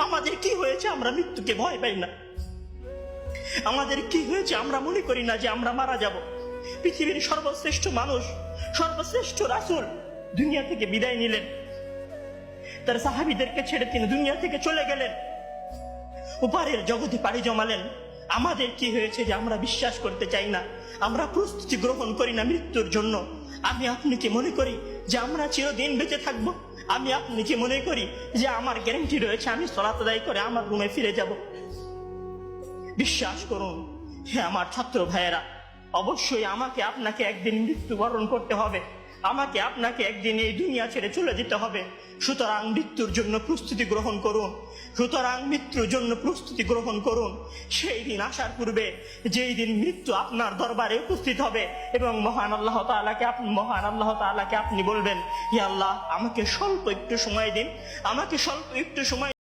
আমাদের কি হয়েছে আমরা মৃত্যুকে ভয় পাই না? আমাদের কি হয়েছে আমরা মনে করি না যে আমরা মারা যাব? পৃথিবীর সর্বশ্রেষ্ঠ মানুষ, সর্বশ্রেষ্ঠ রাসূল দুনিয়া থেকে বিদায় নিলেন, তার সাহাবীদেরকে ছেড়ে তিনি দুনিয়া থেকে চলে গেলেন, ওপারের জগতে পাড়ি জমালেন। আমাদের কি হয়েছে যে আমরা বিশ্বাস করতে চাই না, আমরা প্রস্তুতি গ্রহণ করি না মৃত্যুর জন্য? আমি আপনি কি মনে করি যে আমরা চিরদিন বেঁচে থাকবো? আমি আপনি কি মনে করি যে আমার গ্যারান্টি রয়েছে আমি সালাত আদায় করে আমার রুমে ফিরে যাব? বিশ্বাস করুন হে আমার ছাত্র ভাইয়েরা, অবশ্যই আমাকে আপনাকে একদিন মৃত্যুবরণ করতে হবে, আমাকে আপনাকে একদিন এই দুনিয়া ছেড়ে চলে যেতে হবে। সুতরাং মৃত্যুর জন্য প্রস্তুতি গ্রহণ করুন, সুতরাং মৃত্যুর জন্য প্রস্তুতি গ্রহণ করুন। সেই দিন আসার পূর্বে, যেই দিন মৃত্যু আপনার দরবারে উপস্থিত হবে এবং মহান আল্লাহ তাআলাকে আপনি বলবেন, হে আল্লাহ, আমাকে স্বল্প একটু সময় দিন, আমাকে স্বল্প একটু সময়